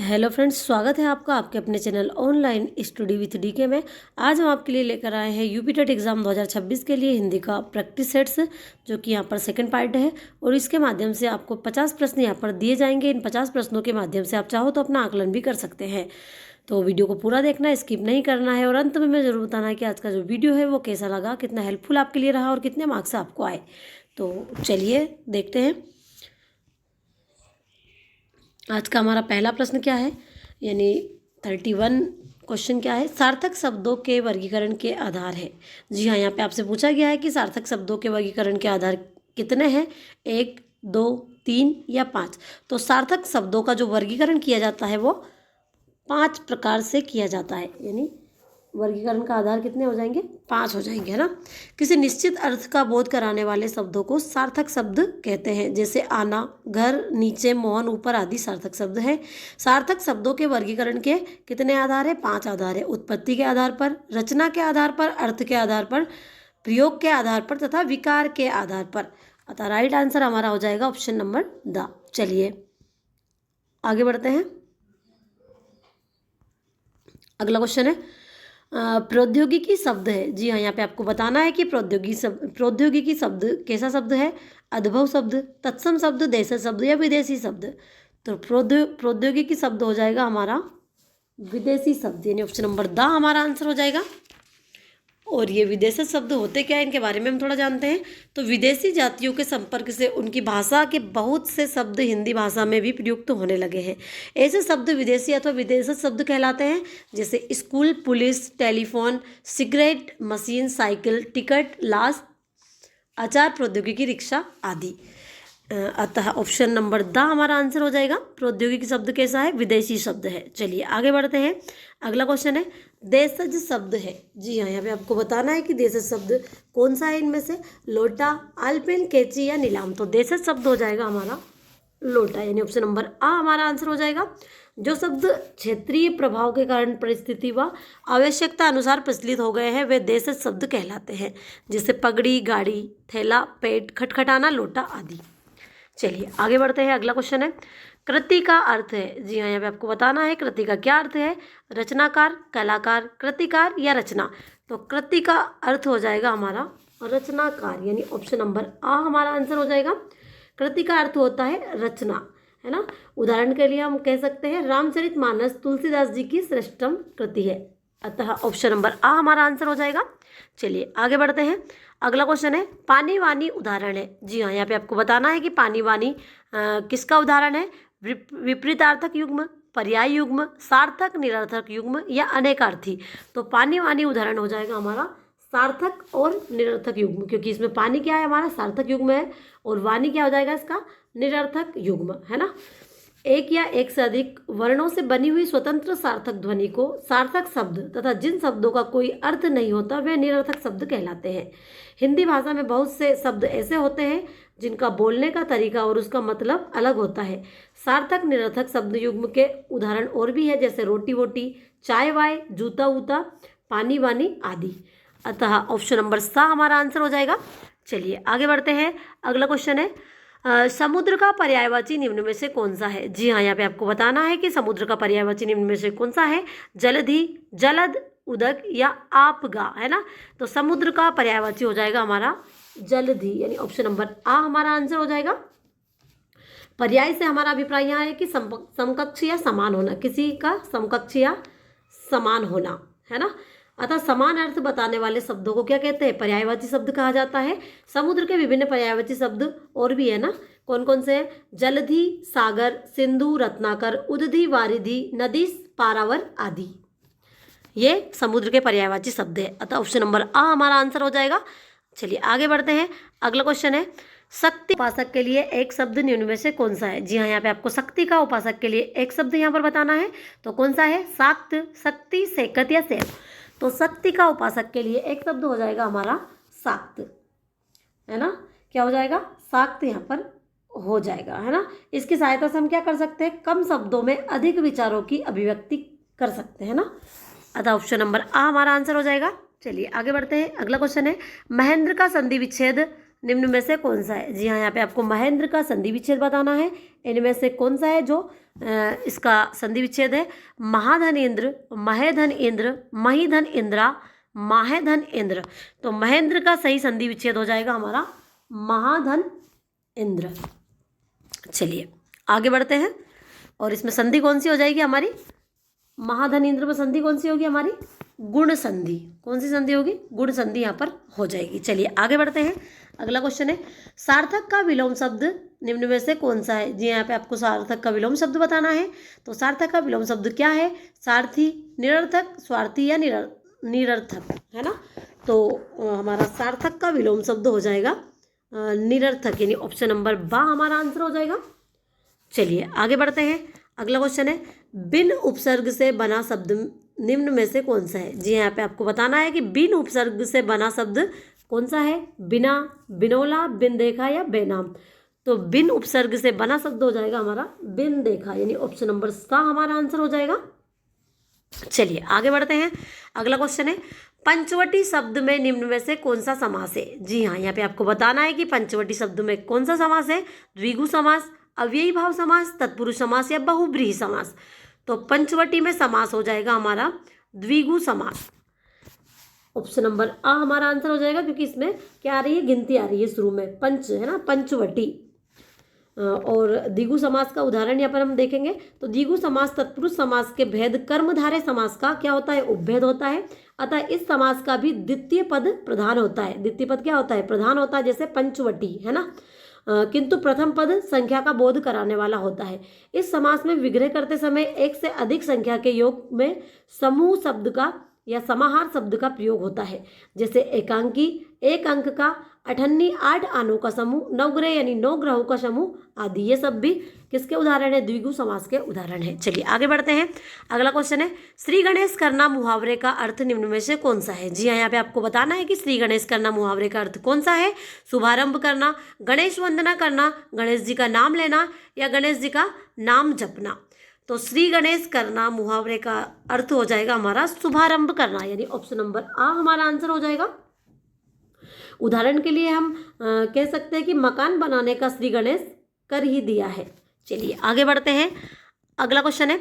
Hello friends, स्वागत है आपका आपके अपने channel online study with DK में। आज हम आपके लिए लेकर आए हैं यूपी टेट एग्ज़ाम 2026 के लिए हिंदी का प्रैक्टिस सेट्स, जो कि यहाँ पर सेकंड पार्ट है। और इसके माध्यम से आपको 50 प्रश्न यहाँ पर दिए जाएंगे। इन 50 प्रश्नों के माध्यम से आप चाहो तो अपना आकलन भी कर सकते हैं। तो वीडियो को पूरा देखना है, स्किप नहीं करना है। और अंत में मैं ज़रूर बताना है कि आज का जो वीडियो है वो कैसा लगा, कितना हेल्पफुल आपके लिए रहा और कितने मार्क्स आपको आए। तो चलिए देखते हैं आज का हमारा पहला प्रश्न क्या है, यानी 31 क्वेश्चन क्या है। सार्थक शब्दों के वर्गीकरण के आधार है। जी हाँ, यहाँ पे आपसे पूछा गया है कि सार्थक शब्दों के वर्गीकरण के आधार कितने हैं, 1, 2, 3 या 5। तो सार्थक शब्दों का जो वर्गीकरण किया जाता है वो 5 प्रकार से किया जाता है, यानी वर्गीकरण का आधार कितने हो जाएंगे, 5 हो जाएंगे, है ना। किसी निश्चित अर्थ का बोध कराने वाले शब्दों को सार्थक शब्द कहते हैं, जैसे आना, घर, नीचे, मोहन, ऊपर आदि सार्थक शब्द हैं। सार्थक शब्दों के वर्गीकरण के कितने आधार है, 5 आधार है। उत्पत्ति के आधार पर, रचना के आधार पर, अर्थ के आधार पर, प्रयोग के आधार पर तथा विकार के आधार पर। अतः राइट आंसर हमारा हो जाएगा ऑप्शन नंबर द। चलिए आगे बढ़ते हैं। अगला क्वेश्चन है प्रौद्योगिकी शब्द है। जी हाँ, यहाँ पे आपको बताना है कि प्रौद्योगिकी शब्द कैसा शब्द है। अद्भव शब्द, तत्सम शब्द, देशज शब्द या विदेशी शब्द। तो प्रौद्योगिकी शब्द हो जाएगा हमारा विदेशी शब्द, यानी ऑप्शन नंबर द हमारा आंसर हो जाएगा। और ये विदेशी शब्द होते क्या है, इनके बारे में हम थोड़ा जानते हैं। तो विदेशी जातियों के संपर्क से उनकी भाषा के बहुत से शब्द हिंदी भाषा में भी प्रयुक्त होने लगे हैं। ऐसे शब्द विदेशी अथवा विदेशी शब्द कहलाते हैं, जैसे school, police, telephone, cigarette, machine, cycle, ticket, लाश, आचार, प्रौद्योगिकी, रिक्शा आदि। अतः ऑप्शन नंबर द हमारा आंसर हो जाएगा। प्रौद्योगिकी शब्द कैसा है, विदेशी शब्द है। चलिए आगे बढ़ते हैं। अगला क्वेश्चन है देशज शब्द है। जी हाँ, यहाँ पे आपको बताना है कि देशज शब्द कौन सा है इनमें से। लोटा, आलपेन, कैंची या नीलाम। तो देशज शब्द हो जाएगा हमारा लोटा, यानी ऑप्शन नंबर आ हमारा आंसर हो जाएगा। जो शब्द क्षेत्रीय प्रभाव के कारण परिस्थिति व आवश्यकता अनुसार प्रचलित हो गए हैं वे देशज शब्द कहलाते हैं, जैसे पगड़ी, गाड़ी, थैला, पेट, खटखटाना, लोटा आदि। चलिए आगे बढ़ते हैं। अगला क्वेश्चन है कृति का अर्थ है। जी हाँ, यहाँ पे आपको बताना है कृति का क्या अर्थ है। रचनाकार, कलाकार, कृतिकार या रचना। तो कृति का अर्थ हो जाएगा हमारा रचनाकार, यानी ऑप्शन नंबर आ हमारा आंसर हो जाएगा। कृति का अर्थ होता है रचना, है ना। उदाहरण के लिए हम कह सकते हैं रामचरितमानस तुलसीदास जी की श्रेष्ठतम कृति है। अतः ऑप्शन नंबर आ हमारा आंसर हो जाएगा। चलिए आगे बढ़ते हैं। अगला क्वेश्चन है पानी वानी उदाहरण है। जी हाँ, यहाँ पे आपको बताना है कि पानी वानी किसका उदाहरण है। विपरीतार्थक युग्म, पर्याय युग्म, सार्थक निरर्थक युग्म या अनेकार्थी। तो पानी वानी उदाहरण हो जाएगा हमारा सार्थक और निरर्थक युग्म, क्योंकि इसमें पानी क्या है हमारा सार्थक युग्म है और वानी क्या हो जाएगा इसका निरर्थक युग्म, है ना। एक या एक से अधिक वर्णों से बनी हुई स्वतंत्र सार्थक ध्वनि को सार्थक शब्द तथा जिन शब्दों का कोई अर्थ नहीं होता वे निरर्थक शब्द कहलाते हैं। हिंदी भाषा में बहुत से शब्द ऐसे होते हैं जिनका बोलने का तरीका और उसका मतलब अलग होता है। सार्थक निरर्थक शब्द युग्म के उदाहरण और भी है, जैसे रोटी वोटी, चाय वाय, जूता ऊता, पानी वानी आदि। अतः ऑप्शन नंबर सा हमारा आंसर हो जाएगा। चलिए आगे बढ़ते हैं। अगला क्वेश्चन है समुद्र का पर्यायवाची निम्न में से कौन सा है। जी हाँ, यहाँ पे आपको बताना है कि समुद्र का पर्यायवाची निम्न में से कौन सा है। जलधि, जलद, उदक या आपगा, है ना। तो समुद्र का पर्यायवाची हो जाएगा हमारा जलधि, यानी ऑप्शन नंबर आ हमारा आंसर हो जाएगा। पर्याय से हमारा अभिप्राय यहाँ है कि समकक्ष या समान होना, किसी का समकक्ष या समान होना, है ना। अतः समान अर्थ बताने वाले शब्दों को क्या कहते हैं, पर्यायवाची शब्द कहा जाता है। समुद्र के विभिन्न पर्यायवाची शब्द और भी है ना, कौन कौन से हैं। जलधि, सागर, सिंधु, रत्नाकर, उदधि, वारिधि, नदी, पारावर आदि। ये समुद्र के पर्यायवाची शब्द है। अतः ऑप्शन नंबर आ हमारा आंसर हो जाएगा। चलिए आगे बढ़ते हैं। अगला क्वेश्चन है शक्ति उपासक के लिए एक शब्द निम्न में से कौन सा है। जी हाँ, यहाँ पे आपको शक्ति का उपासक के लिए एक शब्द यहाँ पर बताना है। तो कौन सा है, शाक्त, शक्ति, सेकत या सेव। तो शक्ति का उपासक के लिए एक शब्द हो जाएगा हमारा शाक्त, है ना। क्या हो जाएगा, शाक्त यहाँ पर हो जाएगा, है ना। इसकी सहायता से हम क्या कर सकते हैं, कम शब्दों में अधिक विचारों की अभिव्यक्ति कर सकते हैं ना। अतः ऑप्शन नंबर आ हमारा आंसर हो जाएगा। चलिए आगे बढ़ते हैं। अगला क्वेश्चन है महेंद्र का संधि विच्छेद निम्न में से कौन सा है? जी हाँ, यहाँ पे आपको महेंद्र का संधि विच्छेद बताना है। इनमें से कौन सा है जो इसका संधि विच्छेद है? महाधन इंद्र, महेधन इंद्र, महीधन इंद्रा, माहेधन इंद्र। तो महेंद्र का सही संधि विच्छेद हो जाएगा हमारा महाधन इंद्र। चलिए आगे बढ़ते हैं, और इसमें संधि कौन सी हो जाएगी हमारी? महाधन इंद्र में संधि कौन सी होगी हमारी? गुण संधि। कौन सी संधि होगी? गुण संधि यहाँ पर हो जाएगी। चलिए आगे बढ़ते हैं। अगला क्वेश्चन है, सार्थक का विलोम शब्द निम्न में से कौन सा है? जी यहाँ पे आपको सार्थक का विलोम शब्द बताना है। तो सार्थक का विलोम शब्द क्या है? सारथी, निरर्थक, स्वार्थी या निरर्थक, है ना? तो हमारा सार्थक का विलोम शब्द हो जाएगा निरर्थक, यानी ऑप्शन नंबर बा हमारा आंसर हो जाएगा। चलिए आगे बढ़ते हैं। अगला क्वेश्चन है, बिन उपसर्ग से बना शब्द निम्न में से कौन सा है? जी यहाँ पे आपको बताना है कि बिन उपसर्ग से बना शब्द कौन सा है? बिना, बिनोला, बिन देखा या बेनाम। तो बिन उपसर्ग से बना शब्द हो जाएगा हमारा बिन देखा, यानी ऑप्शन नंबर सा हमारा आंसर हो जाएगा। चलिए आगे बढ़ते हैं। अगला क्वेश्चन है, पंचवटी शब्द में निम्न में से कौन सा समास है? जी हाँ, यहाँ पे आपको बताना है कि पंचवटी शब्द में कौन सा समास है? द्विगु समास, अव्ययी भाव समास, तत्पुरुष समास या बहुब्रीहि समास। तो पंचवटी में समास हो जाएगा हमारा द्विगु समास। ऑप्शन नंबर आ हमारा आंसर हो जाएगा, क्योंकि इसमें क्या आ रही है? गिनती आ रही है शुरू में, पंच है ना, पंचवटी। और द्विगु समास का उदाहरण यहाँ पर हम देखेंगे। तो द्विगु समास तत्पुरुष समास के भेद कर्मधारय समास का क्या होता है? उपभेद होता है। अतः इस समास का भी द्वितीय पद प्रधान होता है। द्वितीय पद क्या होता है? प्रधान होता है, जैसे पंचवटी है ना। किंतु प्रथम पद संख्या का बोध कराने वाला होता है। इस समास में विग्रह करते समय एक से अधिक संख्या के योग में समूह शब्द का या समाहार शब्द का प्रयोग होता है, जैसे एकांकी, एक अंक का, अठन्नी, 8 आनों का समूह, नवग्रह यानी 9 ग्रहों का समूह आदि। ये सब भी किसके उदाहरण है? द्विगु समास के उदाहरण है। चलिए आगे बढ़ते हैं। अगला क्वेश्चन है, श्री गणेश करना मुहावरे का अर्थ निम्न में से कौन सा है? जी हाँ, यहाँ पे आपको बताना है कि श्री गणेश करना मुहावरे का अर्थ कौन सा है? शुभारंभ करना, गणेश वंदना करना, गणेश जी का नाम लेना या गणेश जी का नाम जपना। तो श्री गणेश करना मुहावरे का अर्थ हो जाएगा हमारा शुभारंभ करना, यानी ऑप्शन नंबर आ हमारा आंसर हो जाएगा। उदाहरण के लिए हम कह सकते हैं कि मकान बनाने का श्री गणेश कर ही दिया है। चलिए आगे बढ़ते हैं। अगला क्वेश्चन है,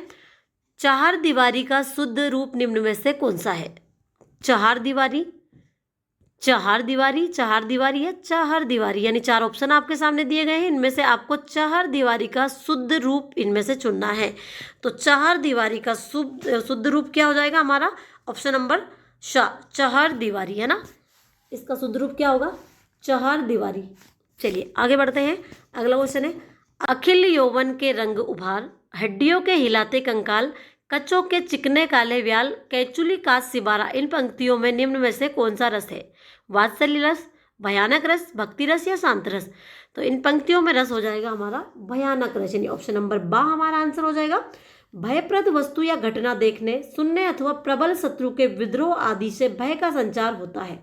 चार दीवारी का शुद्ध रूप निम्न में से कौन सा है? चार दीवारी, चार दीवारी, चार दीवारी या चार दीवारी, यानी 4 ऑप्शन आपके सामने दिए गए हैं। इनमें से आपको चार दीवारी का शुद्ध रूप इनमें से चुनना है। तो चार दीवारी का शुद्ध रूप क्या हो जाएगा हमारा? ऑप्शन नंबर श, चार दीवारी, है ना। इसका शुद्ध रूप क्या होगा? चार दीवारी। चलिए आगे बढ़ते हैं। अगला क्वेश्चन है, अखिल यौवन के रंग उभार, हड्डियों के हिलाते कंकाल, कच्चों के चिकने काले व्याल, कैचुली का सिबारा। इन पंक्तियों में निम्न में से कौन सा रस है? वात्सल्य रस, भयानक रस, भक्ति रस या शांत रस। तो इन पंक्तियों में रस हो जाएगा हमारा भयानक रस, यानी ऑप्शन नंबर बा हमारा आंसर हो जाएगा। भयप्रद वस्तु या घटना देखने, सुनने अथवा प्रबल शत्रु के विद्रोह आदि से भय का संचार होता है।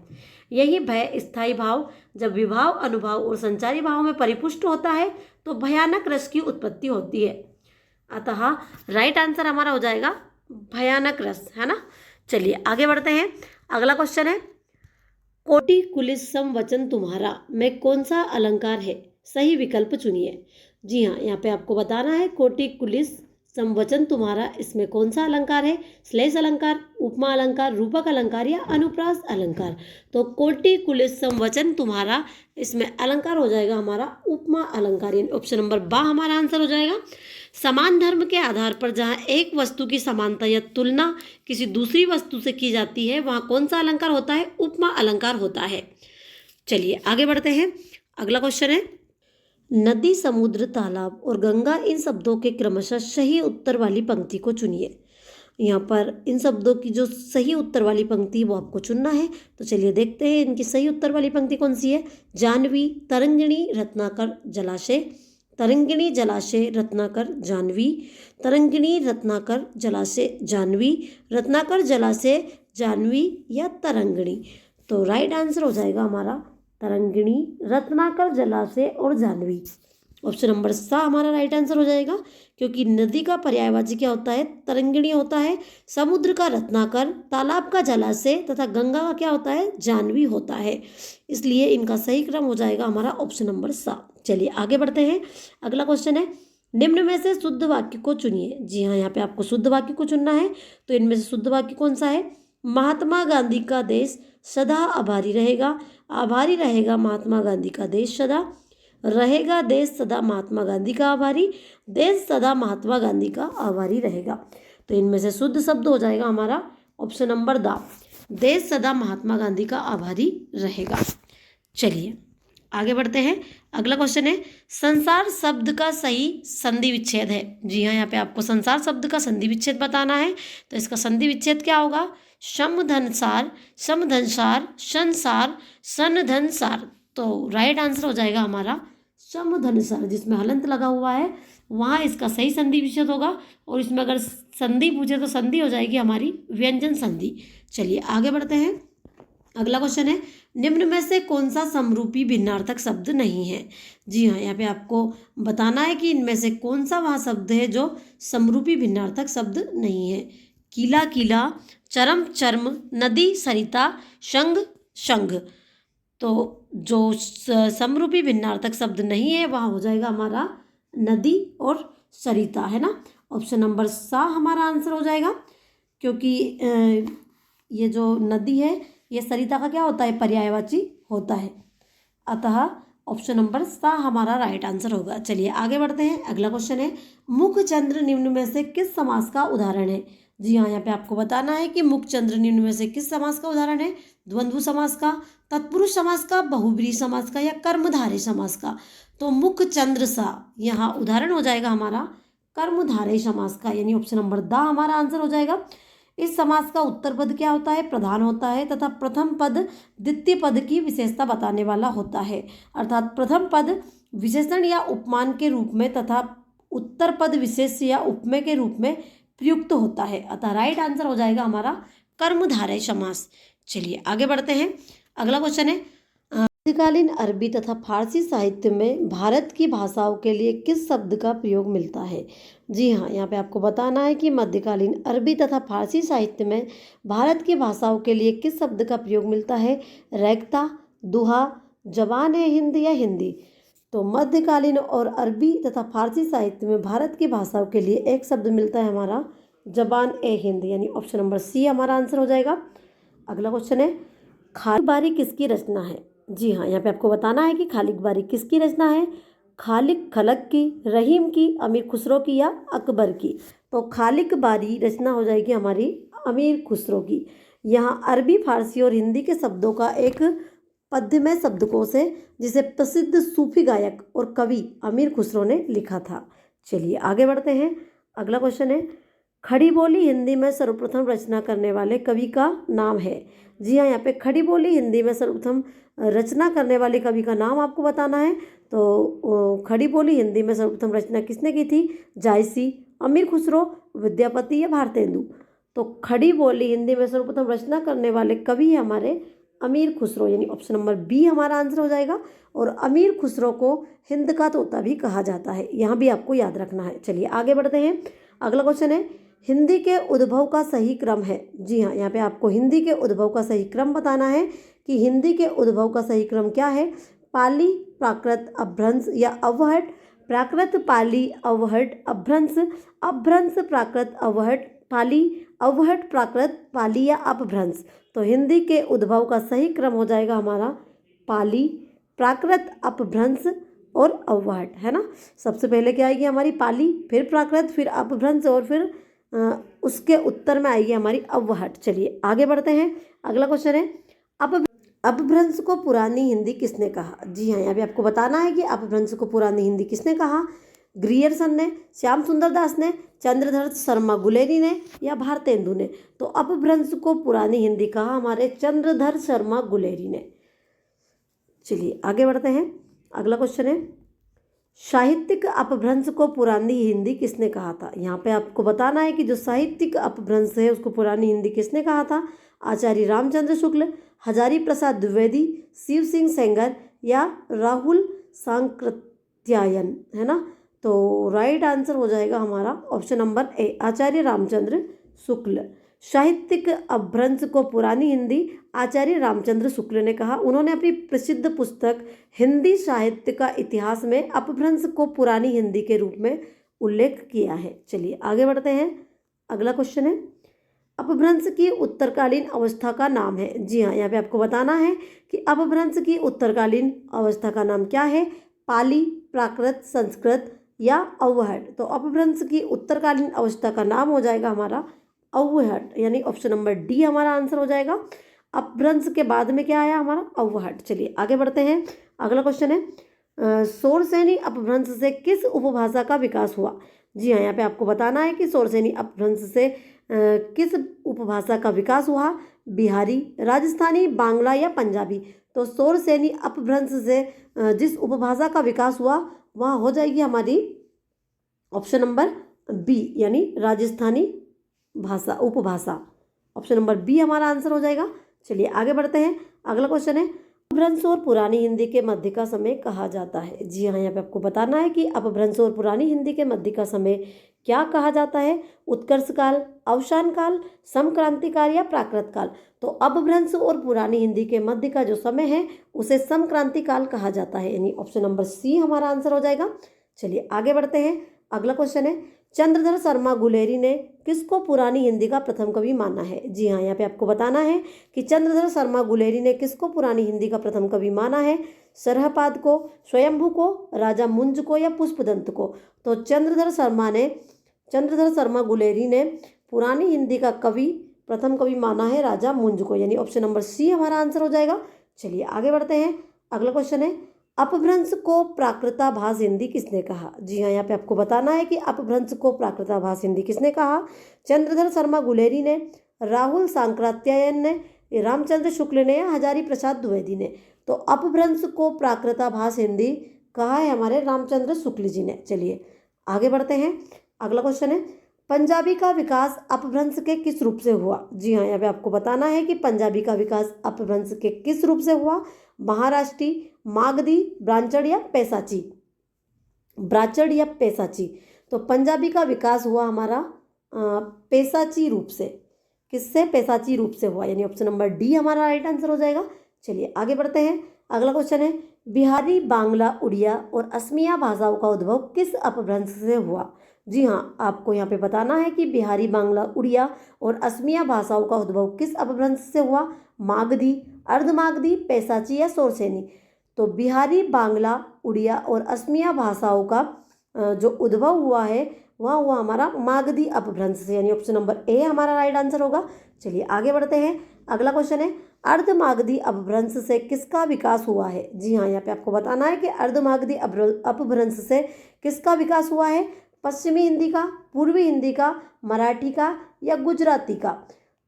यही भय स्थायी भाव जब विभाव, अनुभव और संचारी भाव में परिपुष्ट होता है तो भयानक रस की उत्पत्ति होती है। अतः राइट आंसर हमारा हो जाएगा भयानक रस, है ना। चलिए आगे बढ़ते हैं। अगला क्वेश्चन है, कोटि कुलिस समवचन तुम्हारा में कौन सा अलंकार है? सही विकल्प चुनिए। जी हाँ, यहाँ पे आपको बताना है कोटि कुलिस समवचन तुम्हारा, इसमें कौन सा अलंकार है? श्लेष अलंकार, उपमा अलंकार, रूपक अलंकार या अनुप्रास अलंकार। तो कोटि कुलिस समवचन तुम्हारा, इसमें अलंकार हो जाएगा हमारा उपमा अलंकार, यानी ऑप्शन नंबर बा हमारा आंसर हो जाएगा। समान धर्म के आधार पर जहाँ एक वस्तु की समानता या तुलना किसी दूसरी वस्तु से की जाती है वहाँ कौन सा अलंकार होता है? उपमा अलंकार होता है। चलिए आगे बढ़ते हैं। अगला क्वेश्चन है, नदी, समुद्र, तालाब और गंगा, इन शब्दों के क्रमशः सही उत्तर वाली पंक्ति को चुनिए। यहाँ पर इन शब्दों की जो सही उत्तर वाली पंक्ति है वो आपको चुनना है। तो चलिए देखते हैं इनकी सही उत्तर वाली पंक्ति कौन सी है। जाह्नवी, तरंगिणी, रत्नाकर, जलाशय, तरंगिणी, जलाशय, रत्नाकर, जाह्नवी, तरंगिणी, रत्नाकर, जलाशय, जाह्नवी, रत्नाकर, जलाशय, जाह्नवी या तरंगिणी। तो राइट आंसर हो जाएगा हमारा तरंगिणी, रत्नाकर, जलाशय और जाह्नवी। ऑप्शन नंबर सा हमारा राइट आंसर हो जाएगा, क्योंकि नदी का पर्यायवाची क्या होता है, तरंगिणी होता है, समुद्र का रत्नाकर, तालाब का जलाशय तथा गंगा का क्या होता है, जानवी होता है। इसलिए इनका सही क्रम हो जाएगा हमारा ऑप्शन नंबर सा। चलिए आगे बढ़ते हैं। अगला क्वेश्चन है, निम्न में से शुद्ध वाक्य को चुनिए। जी हाँ, यहाँ पे आपको शुद्ध वाक्य को चुनना है। तो इनमें से शुद्ध वाक्य कौन सा है, महात्मा गांधी का देश सदा आभारी रहेगा। आभारी रहेगा महात्मा गांधी का देश सदा, रहेगा देश सदा महात्मा गांधी का आभारी, देश सदा महात्मा गांधी का आभारी रहेगा। तो इनमें से शुद्ध शब्द हो जाएगा हमारा ऑप्शन नंबर द, देश सदा महात्मा गांधी का आभारी रहेगा। चलिए आगे बढ़ते हैं। अगला क्वेश्चन है, संसार शब्द का सही संधि विच्छेद है। जी हाँ, यहाँ पे आपको संसार शब्द का संधि विच्छेद बताना है। तो इसका संधि विच्छेद क्या होगा, समधनसार, समधनसार, संसार, सनधनसार। तो राइट आंसर हो जाएगा हमारा समधनसार, जिसमें हलंत लगा हुआ है वहाँ इसका सही संधि विच्छेद होगा। और इसमें अगर संधि पूछे तो संधि हो जाएगी हमारी व्यंजन संधि। चलिए आगे बढ़ते हैं। अगला क्वेश्चन है, निम्न में से कौन सा समरूपी भिन्नार्थक शब्द नहीं है। जी हाँ, यहाँ पे आपको बताना है कि इनमें से कौन सा वह शब्द है जो समरूपी भिन्नार्थक शब्द नहीं है। कीला कीला, चरम चर्म, नदी सरिता, संग संग। तो जो समरूपी भिन्नार्थक शब्द नहीं है वहाँ हो जाएगा हमारा नदी और सरिता, है ना। ऑप्शन नंबर सा हमारा आंसर हो जाएगा, क्योंकि ये जो नदी है ये सरिता का क्या होता है, पर्यायवाची होता है। अतः ऑप्शन नंबर सा हमारा राइट आंसर होगा। चलिए आगे बढ़ते हैं। अगला क्वेश्चन है, मुखचंद्र निम्न में से किस समास का उदाहरण है। जी हाँ, यहाँ पे आपको बताना है कि मुखचंद्र निम्न में से किस समास का उदाहरण है, द्वंद्व समास का, तत्पुरुष समास का, बहुब्रीहि समास का या कर्मधारय समास का। तो मुखचंद्र सा यहाँ उदाहरण हो जाएगा हमारा कर्मधारय समास का, यानी ऑप्शन नंबर द हमारा आंसर हो जाएगा। इस समास का उत्तर पद क्या होता है, प्रधान होता है तथा प्रथम पद द्वितीय पद की विशेषता बताने वाला होता है। अर्थात प्रथम पद विशेषण या उपमान के रूप में तथा उत्तर पद विशेष या उपमेय के रूप में प्रयुक्त होता है। अतः राइट आंसर हो जाएगा हमारा कर्मधारय समास। चलिए आगे बढ़ते हैं। अगला क्वेश्चन है, मध्यकालीन अरबी तथा फारसी साहित्य में भारत की भाषाओं के लिए किस शब्द का प्रयोग मिलता है। जी हाँ, यहाँ पे आपको बताना है कि मध्यकालीन अरबी तथा फारसी साहित्य में भारत की भाषाओं के लिए किस शब्द का प्रयोग मिलता है, रैखता, दुहा, जबान ए हिंद या हिंदी। तो मध्यकालीन और अरबी तथा फारसी साहित्य में भारत की भाषाओं के लिए एक शब्द मिलता है हमारा जबान ए हिंद, यानी ऑप्शन नंबर सी हमारा आंसर हो जाएगा। अगला क्वेश्चन है, खालिक बारी किसकी रचना है। जी हाँ, यहाँ पे आपको बताना है कि खालिक बारी किसकी रचना है, खालिक खलक की, रहीम की, अमीर खुसरो की या अकबर की। तो खालिक बारी रचना हो जाएगी हमारी अमीर खुसरो की। यहाँ अरबी, फारसी और हिंदी के शब्दों का एक पद्यमय शब्दकोश है जिसे प्रसिद्ध सूफी गायक और कवि अमीर खुसरो ने लिखा था। चलिए आगे बढ़ते हैं। अगला क्वेश्चन है, खड़ी बोली हिंदी में सर्वप्रथम रचना करने वाले कवि का नाम है। जी हाँ, यहाँ पे खड़ी बोली हिंदी में सर्वप्रथम रचना करने वाले कवि का नाम आपको बताना है। तो खड़ी बोली हिंदी में सर्वप्रथम रचना किसने की थी, जायसी, अमीर खुसरो, विद्यापति या भारतेंदु। तो खड़ी बोली हिंदी में सर्वप्रथम रचना करने वाले कवि है हमारे अमीर खुसरो, यानी ऑप्शन नंबर बी हमारा आंसर हो जाएगा। और अमीर खुसरो को हिंद का तोता भी कहा जाता है, यहाँ भी आपको याद रखना है। चलिए आगे बढ़ते हैं। अगला क्वेश्चन है, हिंदी के उद्भव का सही क्रम है। जी हाँ, यहाँ पे आपको हिंदी के उद्भव का सही क्रम बताना है कि हिंदी के उद्भव का सही क्रम क्या है, पाली, प्राकृत, अपभ्रंश या अवहट, प्राकृत, पाली, अवहट, अपभ्रंश, अपभ्रंश, प्राकृत, अवहट, पाली, अवहट, प्राकृत, पाली या अपभ्रंश। तो हिंदी के उद्भव का सही क्रम हो जाएगा हमारा पाली, प्राकृत, अपभ्रंश और अवहट, है ना। सबसे पहले क्या आएगी हमारी पाली, फिर प्राकृत, फिर अपभ्रंश और फिर उसके उत्तर में आएगी हमारी अवहट। चलिए आगे बढ़ते हैं। अगला क्वेश्चन है, अपभ्रंश को पुरानी हिंदी किसने कहा। जी हाँ, यहाँ पे आपको बताना है कि अपभ्रंश को पुरानी हिंदी किसने कहा, ग्रियर्सन ने, श्याम सुंदर दास ने, चंद्रधर शर्मा गुलेरी ने या भारतेंदु ने। तो अपभ्रंश को पुरानी हिंदी कहा हमारे चंद्रधर शर्मा गुलेरी ने। चलिए आगे बढ़ते हैं। अगला क्वेश्चन है, साहित्यिक अपभ्रंश को पुरानी हिंदी किसने कहा था। यहाँ पे आपको बताना है कि जो साहित्यिक अपभ्रंश है उसको पुरानी हिंदी किसने कहा था, आचार्य रामचंद्र शुक्ल, हजारी प्रसाद द्विवेदी, शिव सिंह सेंगर या राहुल सांकृत कात्यायन, है ना। तो राइट आंसर हो जाएगा हमारा ऑप्शन नंबर ए, आचार्य रामचंद्र शुक्ल। साहित्यिक अपभ्रंश को पुरानी हिंदी, आचार्य रामचंद्र शुक्ल ने कहा। उन्होंने अपनी प्रसिद्ध पुस्तक हिंदी साहित्य का इतिहास में अपभ्रंश को पुरानी हिंदी के रूप में उल्लेख किया है। चलिए आगे बढ़ते हैं। अगला क्वेश्चन है, अपभ्रंश की उत्तरकालीन अवस्था का नाम है। जी हाँ, यहाँ पे आपको बताना है कि अपभ्रंश की उत्तरकालीन अवस्था का नाम क्या है। पाली, प्राकृत, संस्कृत या अव्वहट। तो अपभ्रंश की उत्तरकालीन अवस्था का नाम हो जाएगा हमारा अव्वहट, यानी ऑप्शन नंबर डी हमारा आंसर हो जाएगा। अपभ्रंश के बाद में क्या आया हमारा, अव्वहट। चलिए आगे बढ़ते हैं। अगला क्वेश्चन है, शोरसेनी अपभ्रंश से किस उपभाषा का विकास हुआ। जी हाँ, यहाँ पे आपको बताना है कि शोरसेनी अपभ्रंश से किस उपभाषा का विकास हुआ। बिहारी, राजस्थानी, बांग्ला या पंजाबी। तो शोरसेनी अपभ्रंश से जिस उपभाषा का विकास हुआ वह हो जाएगी हमारी ऑप्शन नंबर बी, यानी राजस्थानी भाषा, उपभाषा। ऑप्शन नंबर बी हमारा आंसर हो जाएगा। चलिए आगे बढ़ते हैं। अगला क्वेश्चन है, अपभ्रंश और पुरानी हिंदी के मध्य का समय कहा जाता है। जी हाँ, यहाँ पे आपको बताना है कि अपभ्रंश और पुरानी हिंदी के मध्य का समय क्या कहा जाता है। उत्कर्ष काल, अवसान काल, समक्रांति काल या प्राकृत काल। तो अपभ्रंश और पुरानी हिंदी के मध्य का जो समय है उसे समक्रांति काल कहा जाता है, यानी ऑप्शन नंबर सी हमारा आंसर हो जाएगा। चलिए आगे बढ़ते हैं। अगला क्वेश्चन है, चंद्रधर शर्मा गुलेरी ने किसको पुरानी हिंदी का प्रथम कवि माना है। जी हाँ, यहाँ पे आपको बताना है कि चंद्रधर शर्मा गुलेरी ने किसको पुरानी हिंदी का प्रथम कवि माना है। सरहपाद को, स्वयंभू को, राजा मुंज को या पुष्पदंत को। तो चंद्रधर शर्मा गुलेरी ने पुरानी हिंदी का कवि, प्रथम कवि माना है राजा मुंज को, यानी ऑप्शन नंबर सी हमारा आंसर हो जाएगा। चलिए आगे बढ़ते हैं। अगला क्वेश्चन है, अपभ्रंश को प्राकृताभास हिंदी किसने कहा। जी हाँ, यहाँ पे आपको बताना है कि अपभ्रंश को प्राकृताभास हिंदी किसने कहा। चंद्रधर शर्मा गुलेरी ने, राहुल सांकृत्यायन ने, रामचंद्र शुक्ल ने या हजारी प्रसाद द्विवेदी ने। तो अपभ्रंश को प्राकृताभास हिंदी कहा है हमारे रामचंद्र शुक्ल जी ने। चलिए आगे बढ़ते हैं। अगला क्वेश्चन है, पंजाबी का विकास अपभ्रंश के किस रूप से हुआ। जी हाँ, यहाँ पे आपको बताना है कि पंजाबी का विकास अपभ्रंश के किस रूप से हुआ। महाराष्ट्री, मागधी, ब्रांचड़ या पैसाची। तो पंजाबी का विकास हुआ हमारा पैसाची रूप से। किससे, पैसाची रूप से हुआ, यानी ऑप्शन नंबर डी हमारा राइट आंसर हो जाएगा। चलिए आगे बढ़ते हैं। अगला क्वेश्चन है, बिहारी, बांग्ला, उड़िया और असमिया भाषाओं का उद्भव किस अपभ्रंश से हुआ। जी हाँ, आपको यहाँ पे बताना है कि बिहारी, बांग्ला, उड़िया और असमिया भाषाओं का उद्भव किस अपभ्रंश से हुआ। मागधी, अर्धमागधी, पैसाची या शोरसेनी। तो बिहारी, बांग्ला, उड़िया और असमिया भाषाओं का जो उद्भव हुआ है वह हुआ हमारा मागधी अपभ्रंश से, यानी ऑप्शन नंबर ए हमारा राइट आंसर होगा। चलिए आगे बढ़ते हैं। अगला क्वेश्चन है, अर्धमागधी अपभ्रंश से किसका विकास हुआ है। जी हाँ, यहाँ पे आपको बताना है कि अर्धमागधी अपभ्रंश से किसका विकास हुआ है। पश्चिमी हिंदी का, पूर्वी हिंदी का, मराठी का या गुजराती का।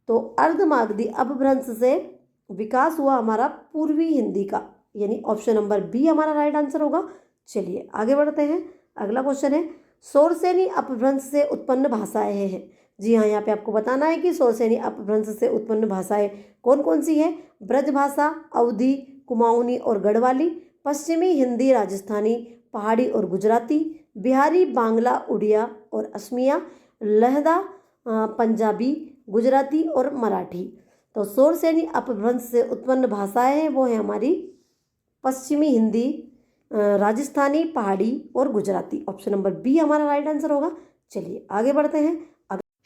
तो अर्धमागधी अपभ्रंश से विकास हुआ हमारा पूर्वी हिंदी का, यानी ऑप्शन नंबर बी हमारा राइट आंसर होगा। चलिए आगे बढ़ते हैं। अगला क्वेश्चन है, शोरसेनी अपभ्रंश से उत्पन्न भाषाएं हैं। जी हाँ, यहाँ पे आपको बताना है कि शोरसेनी अपभ्रंश से उत्पन्न भाषाएं कौन कौन सी है। ब्रजभाषा, अवधी, कुमाऊनी और गढ़वाली, पश्चिमी हिंदी, राजस्थानी, पहाड़ी और गुजराती, बिहारी, बांग्ला, उड़िया और असमिया, लहदा, पंजाबी, गुजराती और मराठी। तो शोरसेनी अपभ्रंश से उत्पन्न भाषाएं हैं वो है हमारी पश्चिमी हिंदी, राजस्थानी, पहाड़ी और गुजराती। ऑप्शन नंबर बी हमारा राइट आंसर होगा। चलिए आगे बढ़ते हैं।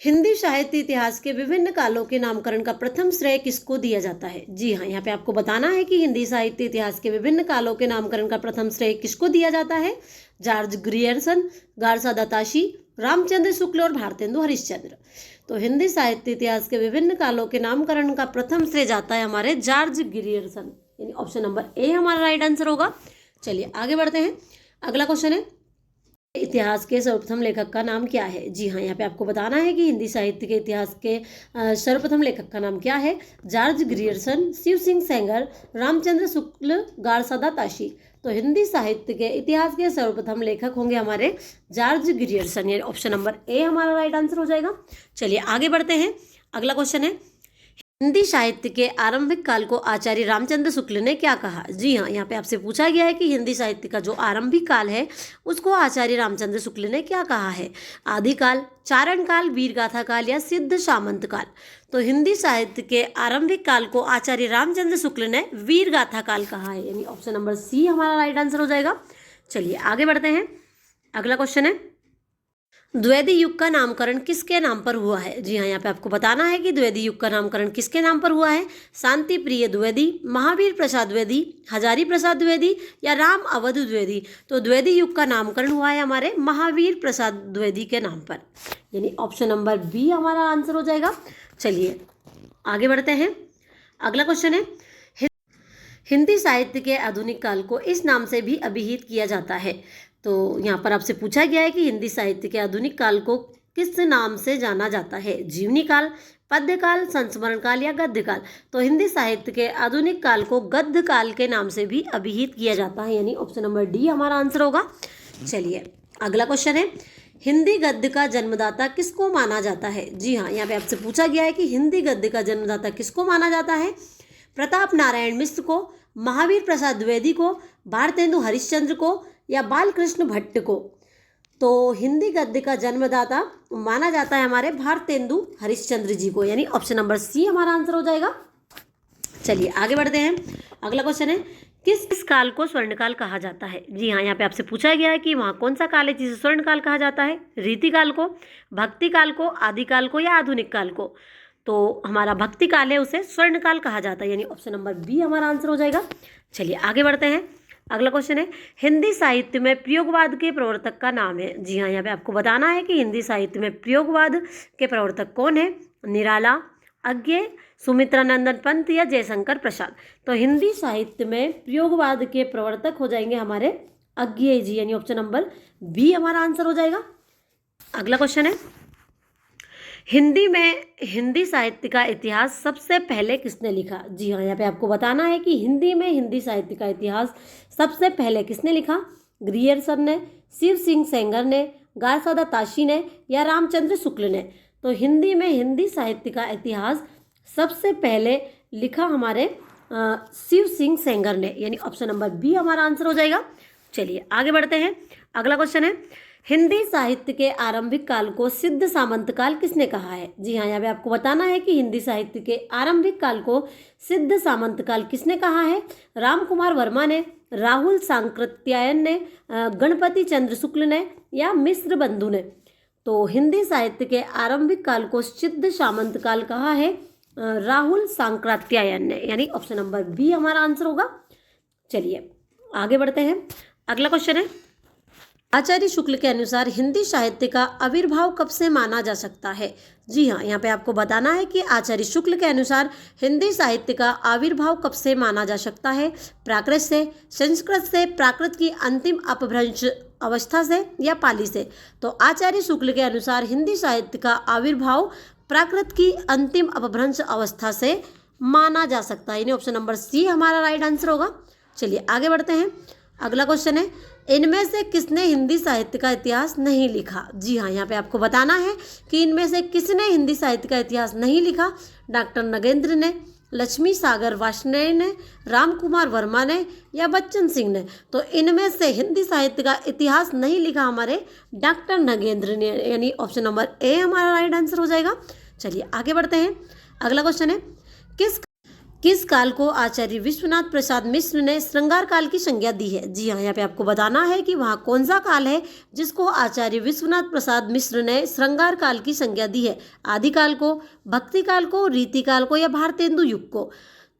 हिंदी साहित्य इतिहास के विभिन्न कालों के नामकरण का प्रथम श्रेय किसको दिया जाता है। जी हाँ, यहाँ पे आपको बताना है कि हिंदी साहित्य इतिहास के विभिन्न कालों के नामकरण का प्रथम श्रेय किसको दिया जाता है। जॉर्ज ग्रियर्सन, गारसा दत्ताशी, रामचंद्र शुक्ल और भारतेंदु हरिश्चंद्र। तो हिंदी साहित्य इतिहास के विभिन्न कालों के नामकरण का प्रथम श्रेय जाता है हमारे जॉर्ज ग्रियर्सन, यानी ऑप्शन नंबर ए हमारा राइट आंसर होगा। चलिए आगे बढ़ते हैं। अगला क्वेश्चन है, इतिहास के सर्वप्रथम लेखक का नाम क्या है। जी हाँ, यहाँ पे आपको बताना है कि हिंदी साहित्य के इतिहास के सर्वप्रथम लेखक का नाम क्या है। George Grierson, Shiv Singh Sengar, Ramchandra Shukla, गारसा दत्ताशी। तो हिंदी साहित्य के इतिहास के सर्वप्रथम लेखक होंगे हमारे जॉर्ज ग्रियर्सन, यानी ऑप्शन नंबर ए हमारा राइट आंसर हो जाएगा। चलिए आगे बढ़ते हैं। अगला क्वेश्चन है, हिंदी साहित्य के आरंभिक काल को आचार्य रामचंद्र शुक्ल ने क्या कहा? जी हाँ, यहाँ पे आपसे पूछा गया है कि हिंदी साहित्य का जो आरंभिक काल है उसको आचार्य रामचंद्र शुक्ल ने क्या कहा है? आदिकाल, चारण काल, वीरगाथा काल या सिद्ध सामंत काल? तो हिंदी साहित्य के आरंभिक काल को आचार्य रामचंद्र शुक्ल ने वीरगाथा काल कहा है, यानी ऑप्शन नंबर सी हमारा राइट आंसर हो जाएगा। चलिए आगे बढ़ते हैं। अगला क्वेश्चन है, द्विवेदी युग का नामकरण किसके नाम पर हुआ है? जी हाँ, यहाँ पे आपको बताना है कि द्विवेदी युग का नामकरण किसके नाम पर हुआ है? शांति प्रिय द्विवेदी, महावीर प्रसाद द्विवेदी, हजारी प्रसाद द्विवेदी या राम अवध द्विवेदी? तो द्विवेदी युग का नामकरण हुआ है हमारे महावीर प्रसाद द्विवेदी के नाम पर, यानी ऑप्शन नंबर बी हमारा आंसर हो जाएगा। चलिए आगे बढ़ते हैं। अगला क्वेश्चन है, हिंदी साहित्य के आधुनिक काल को इस नाम से भी अभिहित किया जाता है। तो यहाँ पर आपसे पूछा गया है कि हिंदी साहित्य के आधुनिक काल को किस नाम से जाना जाता है? जीवनी काल, पद्य काल, संस्मरण काल या गद्य काल? तो हिंदी साहित्य के आधुनिक काल को गद्य काल के नाम से भी अभिहित किया जाता है, यानी ऑप्शन नंबर डी हमारा आंसर होगा। चलिए अगला क्वेश्चन है, हिंदी गद्य का जन्मदाता किसको माना जाता है? जी हाँ, यहाँ पे आपसे पूछा गया है कि हिंदी गद्य का जन्मदाता किसको माना जाता है? प्रताप नारायण मिश्र को, महावीर प्रसाद द्विवेदी को, भारतेंदु हरिश्चंद्र को या बालकृष्ण भट्ट को? तो हिंदी गद्य का जन्मदाता माना जाता है हमारे भारतेंदु हरिश्चंद्र जी को, यानी ऑप्शन नंबर सी हमारा आंसर हो जाएगा। चलिए आगे बढ़ते हैं। अगला क्वेश्चन है, किस काल को स्वर्णकाल कहा जाता है? जी हाँ, यहाँ पे आपसे पूछा गया है कि वहाँ कौन सा काल है जिसे स्वर्णकाल कहा जाता है? रीति काल को, भक्ति काल को, आदिकाल को या आधुनिक काल को? तो हमारा भक्ति काल है उसे स्वर्णकाल कहा जाता है, यानी ऑप्शन नंबर बी हमारा आंसर हो जाएगा। चलिए आगे बढ़ते हैं। अगला क्वेश्चन है, हिंदी साहित्य में प्रयोगवाद के प्रवर्तक का नाम है? जी हाँ, यहाँ पे आपको बताना है कि हिंदी साहित्य में प्रयोगवाद के प्रवर्तक कौन है? निराला, अज्ञे, सुमित्रानंदन पंत या जयशंकर प्रसाद? तो हिंदी साहित्य में प्रयोगवाद के प्रवर्तक हो जाएंगे हमारे अज्ञे जी, यानी ऑप्शन नंबर बी हमारा आंसर हो जाएगा। अगला क्वेश्चन है, हिंदी साहित्य का इतिहास सबसे पहले किसने लिखा? जी हाँ, यहाँ पे आपको बताना है कि हिंदी में हिंदी साहित्य का इतिहास सबसे पहले किसने लिखा? ग्रियर्सन ने, शिव सिंह सेंगर ने, गायसादा ताशी ने या रामचंद्र शुक्ल ने? तो हिंदी में हिंदी साहित्य का इतिहास सबसे पहले लिखा हमारे शिव सिंह सेंगर ने, यानी ऑप्शन नंबर बी हमारा आंसर हो जाएगा। चलिए आगे बढ़ते हैं। अगला क्वेश्चन है, हिंदी साहित्य के आरंभिक काल को सिद्ध सामंत काल किसने कहा है? जी हाँ, यहाँ पे आपको बताना है कि हिंदी साहित्य के आरंभिक काल को सिद्ध सामंत काल किसने कहा है? राम कुमार वर्मा ने, राहुल सांकृत्यायन ने, गणपति चंद्र शुक्ल ने या मिश्र बंधु ने? तो हिंदी साहित्य के आरंभिक काल को सिद्ध सामंत काल कहा है राहुल सांकृत्यायन ने, यानी ऑप्शन नंबर बी हमारा आंसर होगा। चलिए आगे बढ़ते हैं। अगला क्वेश्चन है, आचार्य शुक्ल के अनुसार हिंदी साहित्य का आविर्भाव कब से माना जा सकता है? जी हाँ, यहाँ पे आपको बताना है कि आचार्य शुक्ल के अनुसार हिंदी साहित्य का आविर्भाव कब से माना जा सकता है? प्राकृत से, संस्कृत से, प्राकृत की अंतिम अपभ्रंश अवस्था से या पाली से? तो आचार्य शुक्ल के अनुसार हिंदी साहित्य का आविर्भाव प्राकृत की अंतिम अपभ्रंश अवस्था से माना जा सकता है, यानी ऑप्शन नंबर सी हमारा राइट आंसर होगा। चलिए आगे बढ़ते हैं। अगला क्वेश्चन है, इनमें से किसने हिंदी साहित्य का इतिहास नहीं लिखा? जी हाँ, यहाँ पे आपको बताना है कि इनमें से किसने हिंदी साहित्य का इतिहास नहीं लिखा? डॉक्टर नगेंद्र ने, लक्ष्मी सागर वार्ष्णेय ने, राम कुमार वर्मा ने या बच्चन सिंह ने? तो इनमें से हिंदी साहित्य का इतिहास नहीं लिखा हमारे डॉक्टर नगेंद्र ने, यानी ऑप्शन नंबर ए हमारा राइट आंसर हो जाएगा। चलिए आगे बढ़ते हैं। अगला क्वेश्चन है, किस काल को आचार्य विश्वनाथ प्रसाद मिश्र ने श्रृंगार काल की संज्ञा दी है? जी हाँ, यहाँ पे आपको बताना है कि वहाँ कौन सा काल है जिसको आचार्य विश्वनाथ प्रसाद मिश्र ने श्रृंगार काल की संज्ञा दी है? आदिकाल को, भक्ति काल को, रीति काल को या भारतेंदु युग को?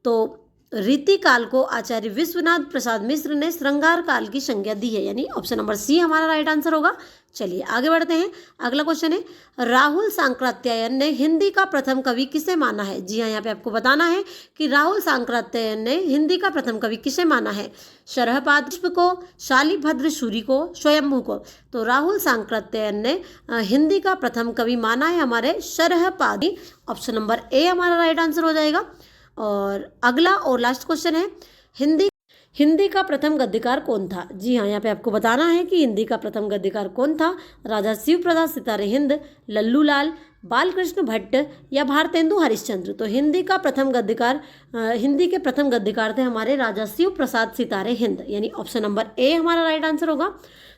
तो रीति काल को आचार्य विश्वनाथ प्रसाद मिश्र ने श्रृंगार काल की संज्ञा दी है, यानी ऑप्शन नंबर सी हमारा राइट आंसर होगा। चलिए आगे बढ़ते हैं। अगला क्वेश्चन है, राहुल सांकृत्यायन ने हिंदी का प्रथम कवि किसे माना है? जी हाँ, यहाँ पे आपको बताना है कि राहुल सांकृत्यायन ने हिंदी का प्रथम कवि किसे माना है? शरहपाद पुष्प को, शालिभद्र सूरी को, स्वयंभू को? तो राहुल सांकृत्यायन ने हिंदी का प्रथम कवि माना है हमारे शरहपाद, ऑप्शन नंबर ए हमारा राइट आंसर हो जाएगा। और अगला और लास्ट क्वेश्चन है, हिंदी का प्रथम गद्यकार कौन था? जी हाँ, यहाँ पे आपको बताना है कि हिंदी का प्रथम गद्यकार कौन था? राजा शिव प्रसाद सितारे हिंद, लल्लू लाल, बालकृष्ण भट्ट या भारतेंदु हरिश्चंद्र। तो हिंदी के प्रथम गद्यकार थे हमारे राजा शिव प्रसाद सितारे हिंद, यानी ऑप्शन नंबर ए हमारा राइट आंसर होगा।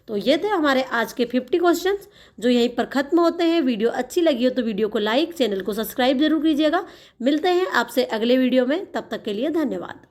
तो ये थे हमारे आज के 50 क्वेश्चंस जो यहीं पर खत्म होते हैं। वीडियो अच्छी लगी हो तो वीडियो को लाइक, चैनल को सब्सक्राइब जरूर कीजिएगा। मिलते हैं आपसे अगले वीडियो में, तब तक के लिए धन्यवाद।